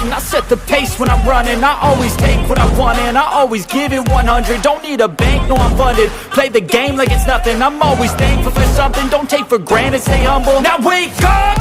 king, I set the pace when I'm running. I always take what I want and I always give it 100. Don't need a bank, no I'm funded. Play the game like it's nothing. I'm always thankful for something. Don't take for granted, stay humble. Now wake up,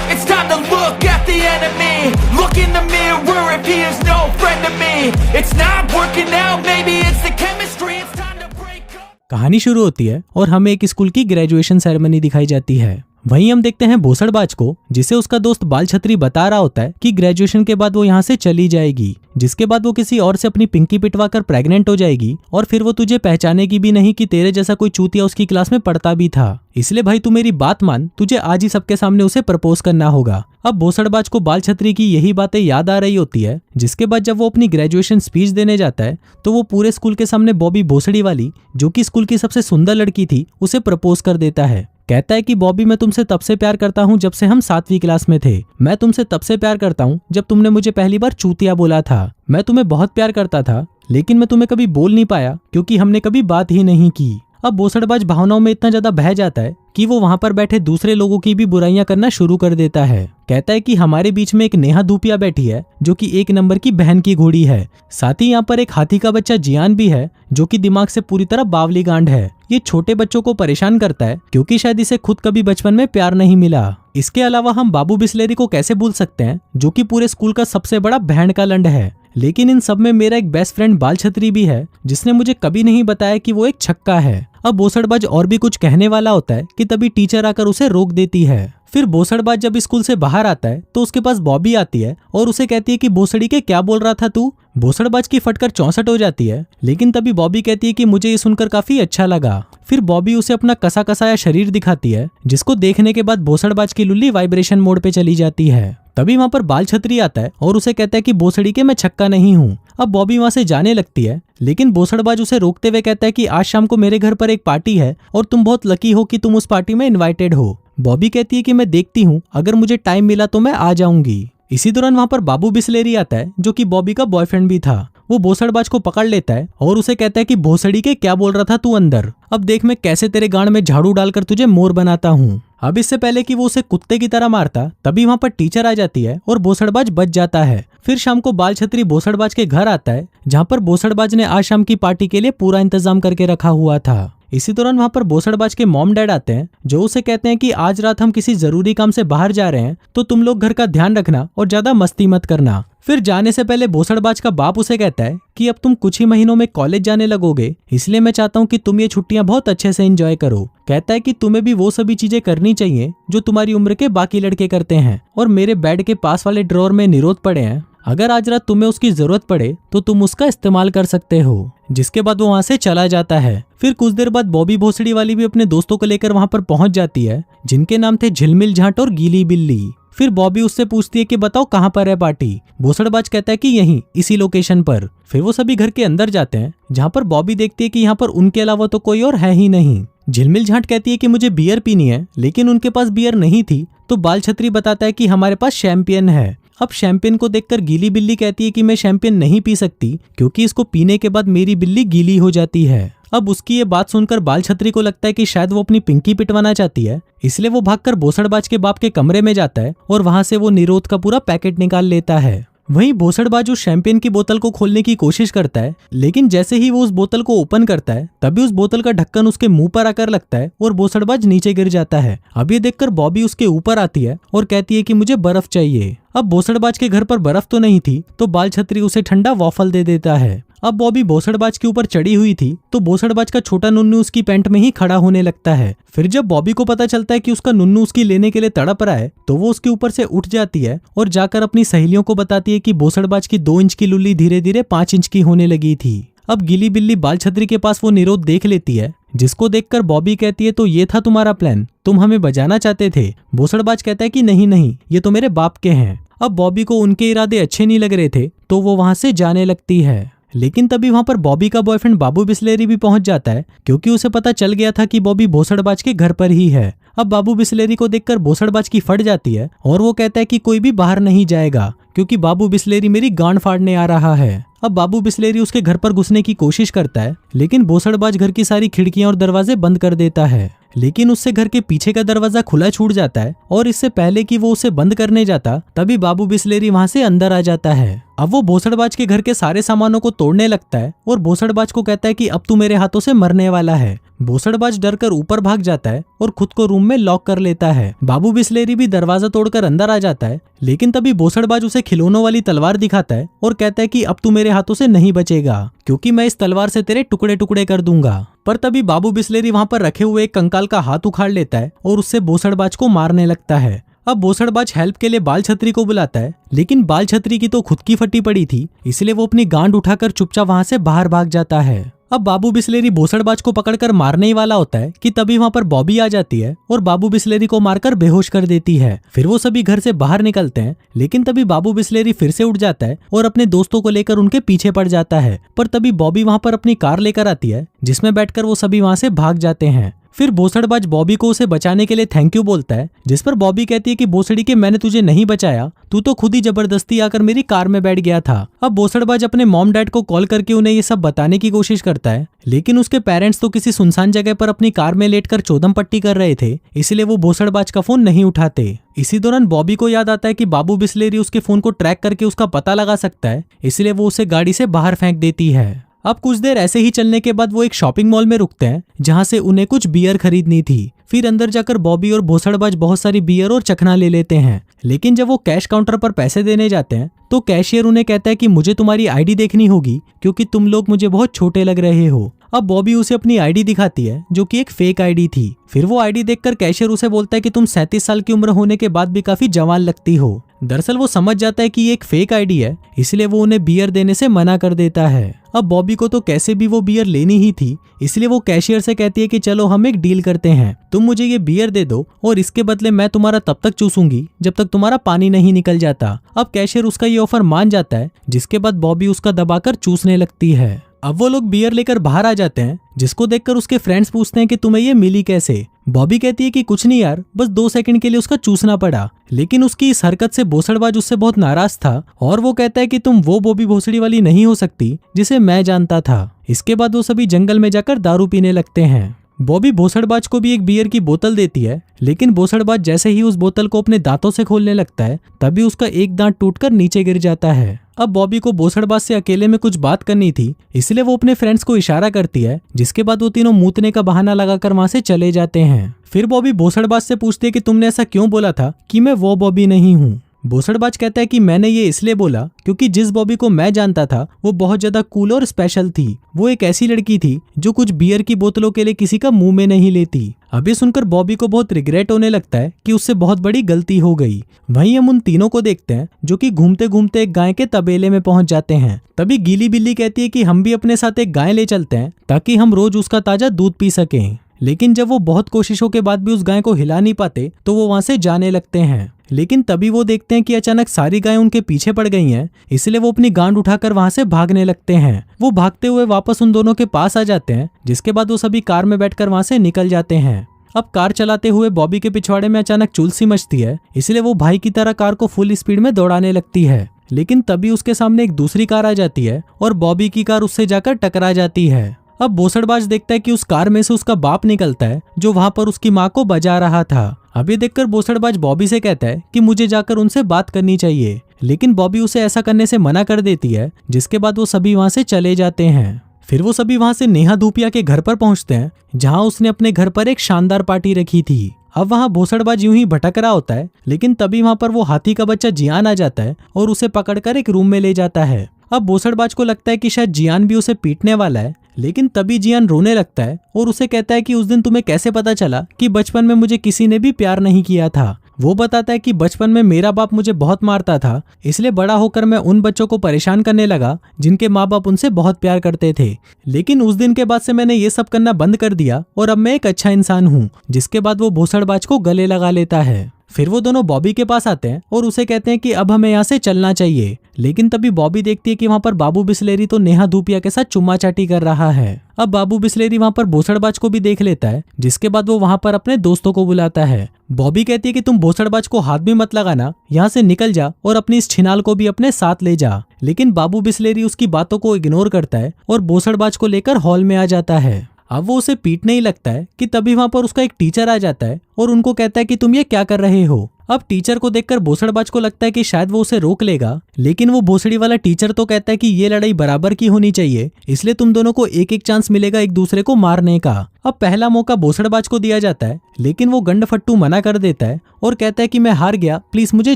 it's time to look at the enemy. Look in the mirror if he is no friend to me. It's not working out, maybe it's the chemistry. It's time to break up. कहानी शुरू होती है और हमें एक school की graduation ceremony दिखाई जाती है। वहीं हम देखते हैं भोसड़बाज को, जिसे उसका दोस्त बाल छतरी बता रहा होता है कि ग्रेजुएशन के बाद वो यहाँ से चली जाएगी, जिसके बाद वो किसी और से अपनी पिंकी पिटवा कर प्रेग्नेंट हो जाएगी और फिर वो तुझे पहचानेगी भी नहीं कि तेरे जैसा कोई चूतिया उसकी क्लास में पढ़ता भी था। इसलिए भाई तू मेरी बात मान, तुझे आज ही सबके सामने उसे प्रपोज करना होगा। अब भोसड़बाज को बाल छतरी की यही बातें याद आ रही होती है, जिसके बाद जब वो अपनी ग्रेजुएशन स्पीच देने जाता है तो वो पूरे स्कूल के सामने बॉबी भोसड़ी वाली, जो कि स्कूल की सबसे सुंदर लड़की थी, उसे प्रपोज कर देता है। कहता है कि बॉबी मैं तुमसे तब से प्यार करता हूँ जब से हम 7वीं क्लास में थे। मैं तुमसे तब से प्यार करता हूँ जब तुमने मुझे पहली बार चूतिया बोला था। मैं तुम्हें बहुत प्यार करता था, लेकिन मैं तुम्हें कभी बोल नहीं पाया क्योंकि हमने कभी बात ही नहीं की। अब भोसड़बाज भावनाओं में इतना ज्यादा बह जाता है कि वो वहां पर बैठे दूसरे लोगों की भी बुराइयां करना शुरू कर देता है। कहता है कि हमारे बीच में एक नेहा धूपिया बैठी है जो कि 1 नंबर की बहन की घोड़ी है। साथ ही यहाँ पर एक हाथी का बच्चा जियान भी है जो कि दिमाग से पूरी तरह बावली गांड है। ये छोटे बच्चों को परेशान करता है क्योंकि शायद इसे खुद कभी बचपन में प्यार नहीं मिला। इसके अलावा हम बाबू बिस्लेरी को कैसे भूल सकते हैं, जो कि पूरे स्कूल का सबसे बड़ा बहन का लंड है। लेकिन इन सब में मेरा एक बेस्ट फ्रेंड बाल छतरी भी है, जिसने मुझे कभी नहीं बताया कि वो एक छक्का है। अब भोसड़बाज और भी कुछ कहने वाला होता है कि तभी टीचर आकर उसे रोक देती है। फिर भोसड़बाज जब स्कूल से बाहर आता है तो उसके पास बॉबी आती है और उसे कहती है कि भोसड़ी के क्या बोल रहा था तू। भोसड़बाज की फटकर 64 हो जाती है, लेकिन तभी बॉबी कहती है कि मुझे ये सुनकर काफी अच्छा लगा। फिर बॉबी उसे अपना कसा कसाया शरीर दिखाती है, जिसको देखने के बाद भोसड़बाज की लुल्ली वाइब्रेशन मोड पे चली जाती है। तभी वहां पर बाल छतरी आता है और उसे कहता है कि भोसड़ी के मैं छक्का नहीं हूँ। अब बॉबी वहां से जाने लगती है, लेकिन भोसड़बाज उसे रोकते हुए कहता है कि आज शाम को मेरे घर पर एक पार्टी है और तुम बहुत लकी हो कि तुम उस पार्टी में इन्वाइटेड हो। बॉबी कहती है कि मैं देखती हूँ, अगर मुझे टाइम मिला तो मैं आ जाऊंगी। इसी दौरान वहां पर बाबू बिस्लेरी आता है, जो कि बॉबी का बॉयफ्रेंड भी था। वो भोसड़बाज को पकड़ लेता है और उसे कहता है कि भोसड़ी के क्या बोल रहा था तू अंदर। अब देख मैं कैसे तेरे गांड में झाड़ू डालकर तुझे मोर बनाता हूँ। अब इससे पहले कि वो उसे कुत्ते की तरह मारता, तभी वहां पर टीचर आ जाती है और भोसड़बाज बच जाता है। फिर शाम को बाल छतरी भोसड़बाज के घर आता है, जहाँ पर भोसड़बाज ने आज शाम की पार्टी के लिए पूरा इंतजाम करके रखा हुआ था। इसी दौरान वहां पर भोसड़बाज के मॉम डैड आते हैं, जो उसे कहते हैं कि आज रात हम किसी जरूरी काम से बाहर जा रहे हैं, तो तुम लोग घर का ध्यान रखना और ज्यादा मस्ती मत करना। फिर जाने से पहले भोसड़बाज का बाप उसे कहता है कि अब तुम कुछ ही महीनों में कॉलेज जाने लगोगे, इसलिए मैं चाहता हूँ कि तुम ये छुट्टियां बहुत अच्छे से एंजॉय करो। कहता है कि तुम्हें भी वो सभी चीजें करनी चाहिए जो तुम्हारी उम्र के बाकी लड़के करते हैं, और मेरे बेड के पास वाले ड्रॉर में निरोध पड़े हैं, अगर आज रात तुम्हें उसकी जरूरत पड़े तो तुम उसका इस्तेमाल कर सकते हो। जिसके बाद वो वहां से चला जाता है। फिर कुछ देर बाद बॉबी भोसड़ी वाली भी अपने दोस्तों को लेकर वहां पर पहुंच जाती है, जिनके नाम थे झिलमिल झांट और गीली बिल्ली। फिर बॉबी उससे पूछती है कि बताओ कहाँ पर है पार्टी। भोसड़बाज कहता है कि यहीं इसी लोकेशन पर। फिर वो सभी घर के अंदर जाते हैं, जहाँ पर बॉबी देखती है कि यहाँ पर उनके अलावा तो कोई और है ही नहीं। झिलमिल झांट कहती है कि मुझे बियर पीनी है, लेकिन उनके पास बियर नहीं थी, तो बाल छतरी बताता है कि हमारे पास शैंपियन है। अब शैंपेन को देखकर गीली बिल्ली कहती है कि मैं शैंपेन नहीं पी सकती क्योंकि इसको पीने के बाद मेरी बिल्ली गीली हो जाती है। अब उसकी ये बात सुनकर बाल छतरी को लगता है कि शायद वो अपनी पिंकी पिटवाना चाहती है, इसलिए वो भागकर भोसड़बाज के बाप के कमरे में जाता है और वहां से वो निरोध का पूरा पैकेट निकाल लेता है। वहीं भोसड़बाज उस शैंपेन की बोतल को खोलने की कोशिश करता है, लेकिन जैसे ही वो उस बोतल को ओपन करता है तभी उस बोतल का ढक्कन उसके मुंह पर आकर लगता है और भोसड़बाज नीचे गिर जाता है। अब ये देखकर बॉबी उसके ऊपर आती है और कहती है कि मुझे बर्फ चाहिए। अब भोसड़बाज के घर पर बर्फ तो नहीं थी, तो बाल छतरी उसे ठंडा वॉफल दे देता है। अब बॉबी भोसड़बाज के ऊपर चढ़ी हुई थी, तो भोसड़बाज का छोटा नुन्नू उसकी पैंट में ही खड़ा होने लगता है। फिर जब बॉबी को पता चलता है कि उसका नुन्नू उसकी लेने के लिए तड़प रहा है, तो वो उसके ऊपर से उठ जाती है और जाकर अपनी सहेलियों को बताती है कि भोसड़बाज की 2 इंच की लुल्ली धीरे धीरे 5 इंच की होने लगी थी। अब गीली बिल्ली बाल छतरी के पास वो निरोध देख लेती है, जिसको देखकर बॉबी कहती है तो ये था तुम्हारा प्लान, तुम हमें बजाना चाहते थे। भोसड़बाज कहता है कि नहीं नहीं, ये तो मेरे बाप के हैं। अब बॉबी को उनके इरादे अच्छे नहीं लग रहे थे, तो वो वहां से जाने लगती है। लेकिन तभी वहां पर बॉबी का बॉयफ्रेंड बाबू बिस्लेरी भी पहुंच जाता है, क्योंकि उसे पता चल गया था कि बॉबी भोसड़बाज के घर पर ही है। अब बाबू बिस्लेरी को देखकर भोसड़बाज की फट जाती है और वो कहता है कि कोई भी बाहर नहीं जाएगा, क्योंकि बाबू बिस्लेरी मेरी गांड फाड़ने आ रहा है। अब बाबू बिस्लेरी उसके घर पर घुसने की कोशिश करता है, लेकिन भोसड़बाज घर की सारी खिड़कियां और दरवाजे बंद कर देता है। लेकिन उससे घर के पीछे का दरवाजा खुला छूट जाता है और इससे पहले कि वो उसे बंद करने जाता तभी बाबू बिस्लेरी वहां से अंदर आ जाता है। अब वो भोसड़बाज के घर के सारे सामानों को तोड़ने लगता है और भोसड़बाज को कहता है कि अब तू मेरे हाथों से मरने वाला है। भोसड़बाज डर कर ऊपर भाग जाता है और खुद को रूम में लॉक कर लेता है। बाबू बिस्लेरी भी दरवाजा तोड़कर अंदर आ जाता है, लेकिन तभी भोसड़बाज उसे खिलौनों वाली तलवार दिखाता है और कहता है कि अब तू मेरे हाथों से नहीं बचेगा, क्योंकि मैं इस तलवार से तेरे टुकड़े टुकड़े कर दूंगा। पर तभी बाबू बिस्लेरी वहां पर रखे हुए एक कंकाल का हाथ उखाड़ लेता है और उससे भोसड़बाज को मारने लगता है। अब भोसड़बाज हेल्प के लिए बाल छतरी को बुलाता है, लेकिन बाल छतरी की तो खुद की फटी पड़ी थी, इसलिए वो अपनी गांड उठाकर चुपचाप वहां से बाहर भाग जाता है। अब बाबू बिस्लेरी भोसड़बाज को पकड़कर मारने ही वाला होता है कि तभी वहां पर बॉबी आ जाती है और बाबू बिस्लेरी को मारकर बेहोश कर देती है। फिर वो सभी घर से बाहर निकलते हैं, लेकिन तभी बाबू बिस्लेरी फिर से उठ जाता है और अपने दोस्तों को लेकर उनके पीछे पड़ जाता है। पर तभी बॉबी वहां पर अपनी कार लेकर आती है, जिसमें बैठकर वो सभी वहां से भाग जाते हैं। फिर भोसड़बाज बॉबी को उसे बचाने के लिए थैंक यू बोलता है, जिस पर बॉबी कहती है कि भोसड़ी के मैंने तुझे नहीं बचाया, तू तो खुद ही जबरदस्ती आकर मेरी कार में बैठ गया था। अब भोसड़बाज अपने मॉम डैड को कॉल करके उन्हें ये सब बताने की कोशिश करता है, लेकिन उसके पेरेंट्स तो किसी सुनसान जगह पर अपनी कार में लेटकर चौधम पट्टी कर रहे थे, इसलिए वो भोसड़बाज का फोन नहीं उठाते। इसी दौरान बॉबी को याद आता है कि बाबू बिस्लेरी उसके फोन को ट्रैक करके उसका पता लगा सकता है, इसलिए वो उसे गाड़ी से बाहर फेंक देती है। अब कुछ देर ऐसे ही चलने के बाद वो एक शॉपिंग मॉल में रुकते हैं, जहां से उन्हें कुछ बियर खरीदनी थी। फिर अंदर जाकर बॉबी और भोसड़बाज बहुत सारी बियर और चखना ले लेते हैं, लेकिन जब वो कैश काउंटर पर पैसे देने जाते हैं तो कैशियर उन्हें कहता है कि मुझे तुम्हारी आईडी देखनी होगी, क्योंकि तुम लोग मुझे बहुत छोटे लग रहे हो। अब बॉबी उसे अपनी आईडी दिखाती है, जो कि एक फेक आईडी थी। फिर वो आईडी देखकर कैशियर उसे बोलता है कि तुम 37 साल की उम्र होने के बाद भी काफी जवान लगती हो। दरअसल वो समझ जाता है कि ये एक फेक आईडी है, इसलिए वो उन्हें बियर देने से मना कर देता है। अब बॉबी को तो कैसे भी वो बियर लेनी ही थी, इसलिए वो कैशियर से कहती है कि चलो हम एक डील करते हैं, तुम मुझे ये बियर दे दो और इसके बदले मैं तुम्हारा तब तक चूसूंगी जब तक तुम्हारा पानी नहीं निकल जाता। अब कैशियर उसका ये ऑफर मान जाता है, जिसके बाद बॉबी उसका दबाकर चूसने लगती है। अब वो लोग बियर लेकर बाहर आ जाते हैं, जिसको देखकर उसके फ्रेंड्स पूछते हैं कि तुम्हें ये मिली कैसे। बॉबी कहती है कि कुछ नहीं यार, बस 2 सेकंड के लिए उसका चूसना पड़ा। लेकिन उसकी इस हरकत से भोसड़बाज उससे बहुत नाराज था और वो कहता है कि तुम वो बॉबी भोसड़ी वाली नहीं हो सकती जिसे मैं जानता था। इसके बाद वो सभी जंगल में जाकर दारू पीने लगते हैं। बॉबी भोसड़बाज को भी एक बियर की बोतल देती है, लेकिन भोसड़बाज जैसे ही उस बोतल को अपने दांतों से खोलने लगता है तभी उसका एक दांत टूटकर नीचे गिर जाता है। अब बॉबी को भोसड़बाज से अकेले में कुछ बात करनी थी, इसलिए वो अपने फ्रेंड्स को इशारा करती है, जिसके बाद वो तीनों मूतने का बहाना लगाकर वहां से चले जाते हैं। फिर बॉबी भोसड़बाज से पूछती है कि तुमने ऐसा क्यों बोला था कि मैं वो बॉबी नहीं हूँ। भोसड़बाज कहता है कि मैंने ये इसलिए बोला क्योंकि जिस बॉबी को मैं जानता था वो बहुत ज्यादा कूल और स्पेशल थी। वो एक ऐसी लड़की थी जो कुछ बियर की बोतलों के लिए किसी का मुंह में नहीं लेती। अभी सुनकर बॉबी को बहुत रिग्रेट होने लगता है कि उससे बहुत बड़ी गलती हो गई। वहीं हम उन तीनों को देखते हैं जो कि घूमते घूमते एक गाय के तबेले में पहुंच जाते हैं। तभी गीली बिल्ली कहती है कि हम भी अपने साथ एक गाय ले चलते हैं ताकि हम रोज उसका ताजा दूध पी सकें। लेकिन जब वो बहुत कोशिशों के बाद भी उस गाय को हिला नहीं पाते तो वो वहां से जाने लगते हैं। लेकिन तभी वो देखते हैं कि अचानक सारी गायें उनके पीछे पड़ गई हैं, इसलिए वो अपनी गांड उठाकर वहां से भागने लगते हैं। वो भागते हुए वापस उन दोनों के पास आ जाते हैं, जिसके बाद वो सभी कार में बैठकर वहां से निकल जाते हैं। अब कार चलाते हुए बॉबी के पिछवाड़े में अचानक चुल सी मचती है, इसलिए वो भाई की तरह कार को फुल स्पीड में दौड़ाने लगती है। लेकिन तभी उसके सामने एक दूसरी कार आ जाती है और बॉबी की कार उससे जाकर टकरा जाती है। अब भोसड़बाज देखता है कि उस कार में से उसका बाप निकलता है जो वहां पर उसकी माँ को बजा रहा था। अभी देखकर भोसड़बाज बॉबी से कहता है कि मुझे जाकर उनसे बात करनी चाहिए, लेकिन बॉबी उसे ऐसा करने से मना कर देती है, जिसके बाद वो सभी वहां से चले जाते हैं। फिर वो सभी वहां से नेहा धूपिया के घर पर पहुंचते हैं, जहां उसने अपने घर पर एक शानदार पार्टी रखी थी। अब वहां भोसड़बाज यूं ही भटक रहा होता है, लेकिन तभी वहां पर वो हाथी का बच्चा जियान आ जाता है और उसे पकड़कर एक रूम में ले जाता है। अब भोसड़बाज को लगता है कि शायद जियान भी उसे पीटने वाला है, लेकिन तभी जियान रोने लगता है और उसे कहता है कि उस दिन तुम्हें कैसे पता चला कि बचपन में मुझे किसी ने भी प्यार नहीं किया था। वो बताता है कि बचपन में मेरा बाप मुझे बहुत मारता था, इसलिए बड़ा होकर मैं उन बच्चों को परेशान करने लगा जिनके माँ बाप उनसे बहुत प्यार करते थे। लेकिन उस दिन के बाद से मैंने ये सब करना बंद कर दिया और अब मैं एक अच्छा इंसान हूँ। जिसके बाद वो भोसड़बाज को गले लगा लेता है। फिर वो दोनों बॉबी के पास आते हैं और उसे कहते हैं कि अब हमें यहाँ से चलना चाहिए। लेकिन तभी बॉबी देखती है कि वहाँ पर बाबू बिस्लेरी तो नेहा धूपिया के साथ चुम्मा चाटी कर रहा है। अब बाबू बिस्लेरी वहाँ पर भोसड़बाज को भी देख लेता है, जिसके बाद वो वहाँ पर अपने दोस्तों को बुलाता है। बॉबी कहती है कि तुम भोसड़बाज को हाथ भी मत लगाना, यहाँ से निकल जा और अपनी इस छिनाल को भी अपने साथ ले जा। लेकिन बाबू बिस्लेरी उसकी बातों को इग्नोर करता है और भोसड़बाज को लेकर हॉल में आ जाता है। अब वो उसे पीटने ही लगता है कि तभी वहां पर उसका एक टीचर आ जाता है और उनको कहता है कि तुम ये क्या कर रहे हो। अब टीचर को देखकर भोसड़बाज को लगता है कि शायद वो उसे रोक लेगा, लेकिन वो भोसड़ी वाला टीचर तो कहता है कि ये लड़ाई बराबर की होनी चाहिए, इसलिए तुम दोनों को एक एक चांस मिलेगा एक दूसरे को मारने का। अब पहला मौका भोसड़बाज को दिया जाता है, लेकिन वो गंडफट्टू मना कर देता है और कहता है कि मैं हार गया, प्लीज मुझे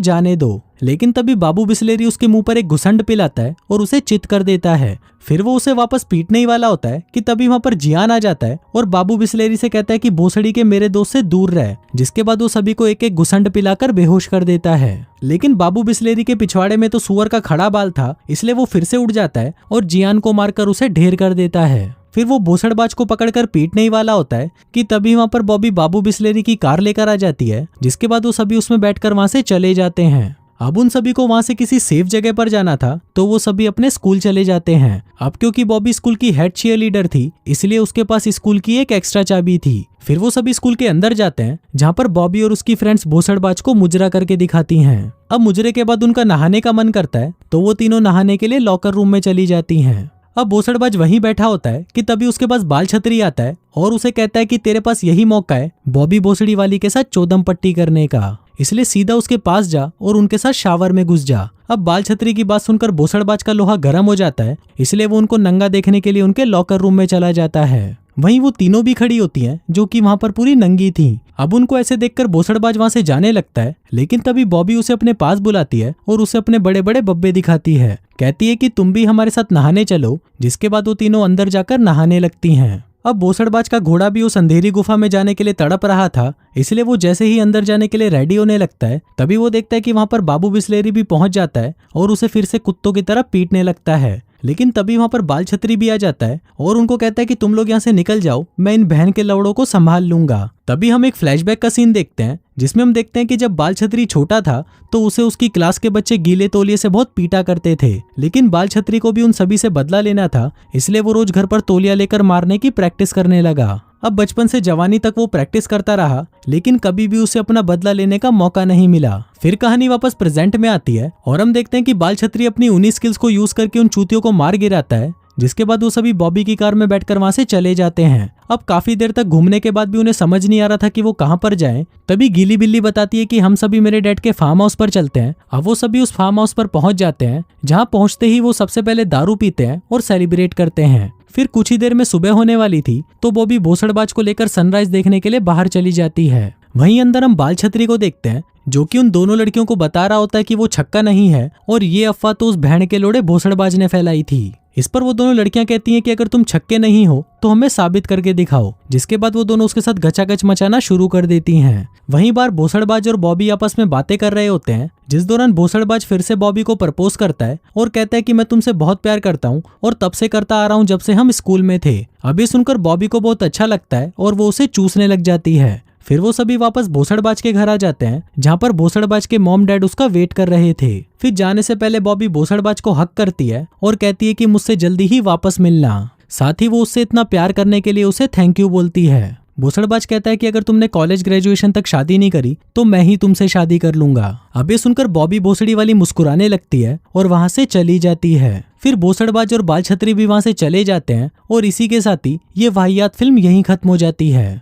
जाने दो। लेकिन तभी बाबू बिस्लेरी उसके मुंह पर एक घुसंड पिलाता है और उसे चित कर देता है। फिर वो उसे वापस पीटने ही वाला होता है कि तभी वहां पर जियान आ जाता है और बाबू बिस्लेरी से कहता है कि भोसड़ी के मेरे दोस्त से दूर रह, जिसके बाद वो सभी को एक एक घुसंड पिलाकर बेहोश कर देता है। लेकिन बाबू बिस्लेरी के पिछवाड़े में तो सुअर का खड़ा बाल था, इसलिए वो फिर से उड़ जाता है और जियान को मारकर उसे ढेर कर देता है। फिर वो भोसड़बाज को पकड़कर पीटने ही वाला होता है कि तभी वहां पर बॉबी बाबू बिस्लेरी की कार लेकर आ जाती है, जिसके बाद वो सभी उसमें बैठकर वहां से चले जाते हैं। अब उन सभी को वहां से किसी सेफ जगह पर जाना था, तो वो सभी अपने स्कूल चले जाते हैं। अब क्योंकि बॉबी स्कूल की हेड चीयर लीडर थी, इसलिए उसके पास स्कूल की एक एक्स्ट्रा चाबी थी। फिर वो सभी स्कूल के अंदर जाते हैं, जहाँ पर बॉबी और उसकी फ्रेंड्स भोसड़बाज को मुजरा करके दिखाती हैं। अब मुजरे के बाद उनका नहाने का मन करता है, तो वो तीनों नहाने के लिए लॉकर रूम में चली जाती हैं। अब भोसड़बाज वहीं बैठा होता है कि तभी उसके पास बाल छतरी आता है और उसे कहता है कि तेरे पास यही मौका है बॉबी भोसड़ी वाली के साथ चौदम पट्टी करने का, इसलिए सीधा उसके पास जा और उनके साथ शावर में घुस जा। अब बाल छतरी की बात सुनकर भोसड़बाज का लोहा गर्म हो जाता है, इसलिए वो उनको नंगा देखने के लिए उनके लॉकर रूम में चला जाता है। वहीं वो तीनों भी खड़ी होती हैं, जो कि वहां पर पूरी नंगी थी। अब उनको ऐसे देखकर भोसड़बाज वहां से जाने लगता है, लेकिन तभी बॉबी उसे अपने पास बुलाती है और उसे अपने बड़े बड़े बब्बे दिखाती है। कहती है कि तुम भी हमारे साथ नहाने चलो, जिसके बाद वो तीनों अंदर जाकर नहाने लगती हैं। अब भोसड़बाज का घोड़ा भी उस अंधेरी गुफा में जाने के लिए तड़प रहा था, इसलिए वो जैसे ही अंदर जाने के लिए रेडी होने लगता है, तभी वो देखता है कि वहां पर बाबू बिस्लेरी भी पहुंच जाता है और उसे फिर से कुत्तों की तरह पीटने लगता है। लेकिन तभी वहां पर बाल छतरी भी आ जाता है और उनको कहता है कि तुम लोग यहाँ से निकल जाओ, मैं इन बहन के लवड़ों को संभाल लूंगा। तभी हम एक फ्लैशबैक का सीन देखते हैं, जिसमें हम देखते हैं कि जब बाल छतरी छोटा था तो उसे उसकी क्लास के बच्चे गीले तौलिए से बहुत पीटा करते थे, लेकिन बाल छतरी को भी उन सभी से बदला लेना था, इसलिए वो रोज घर पर तौलिया लेकर मारने की प्रैक्टिस करने लगा। अब बचपन से जवानी तक वो प्रैक्टिस करता रहा, लेकिन कभी भी उसे अपना बदला लेने का मौका नहीं मिला। फिर कहानी वापस प्रेजेंट में आती है और हम देखते हैं कि बाल छतरी अपनी उन्हीं स्किल्स को यूज करके उन चूतियों को मार गिराता है, जिसके बाद वो सभी बॉबी की कार में बैठकर वहां से चले जाते हैं। अब काफी देर तक घूमने के बाद भी उन्हें समझ नहीं आ रहा था कि वो कहां पर जाएं। तभी गीली बिल्ली बताती है कि हम सभी मेरे डैड के फार्म हाउस पर चलते हैं। अब वो सभी उस फार्म हाउस पर पहुंच जाते हैं, जहां पहुंचते ही वो सबसे पहले दारू पीते हैं और सेलिब्रेट करते हैं। फिर कुछ ही देर में सुबह होने वाली थी, तो बॉबी भोसड़बाज को लेकर सनराइज देखने के लिए बाहर चली जाती है। वहीं अंदर हम बाल छतरी को देखते हैं, जो कि उन दोनों लड़कियों को बता रहा होता है कि वो छक्का नहीं है और ये अफवाह तो उस बहन के लोड़े भोसड़बाज ने फैलाई थी। इस पर वो दोनों लड़कियां कहती हैं कि अगर तुम छक्के नहीं हो तो हमें साबित करके दिखाओ, जिसके बाद वो दोनों उसके साथ गचागच मचाना शुरू कर देती हैं। वहीं बार भोसड़बाज और बॉबी आपस में बातें कर रहे होते हैं, जिस दौरान भोसड़बाज फिर से बॉबी को प्रपोज करता है और कहता है कि मैं तुमसे बहुत प्यार करता हूँ और तब से करता आ रहा हूँ जब से हम स्कूल में थे। अभी सुनकर बॉबी को बहुत अच्छा लगता है और वो उसे चूसने लग जाती है। फिर वो सभी वापस भोसड़बाज के घर आ जाते हैं, जहाँ पर भोसड़बाज के मॉम डैड उसका वेट कर रहे थे। फिर जाने से पहले बॉबी भोसड़बाज को हक करती है और कहती है कि मुझसे जल्दी ही वापस मिलना। साथ ही वो उससे इतना प्यार करने के लिए उसे थैंक यू बोलती है। भोसड़बाज कहता है कि अगर तुमने कॉलेज ग्रेजुएशन तक शादी नहीं करी तो मैं ही तुमसे शादी कर लूंगा। अब ये सुनकर बॉबी भोसड़ी वाली मुस्कुराने लगती है और वहां से चली जाती है। फिर भोसड़बाज और बाल छतरी भी वहां से चले जाते हैं और इसी के साथ ही ये वाहियात फिल्म यहीं खत्म हो जाती है।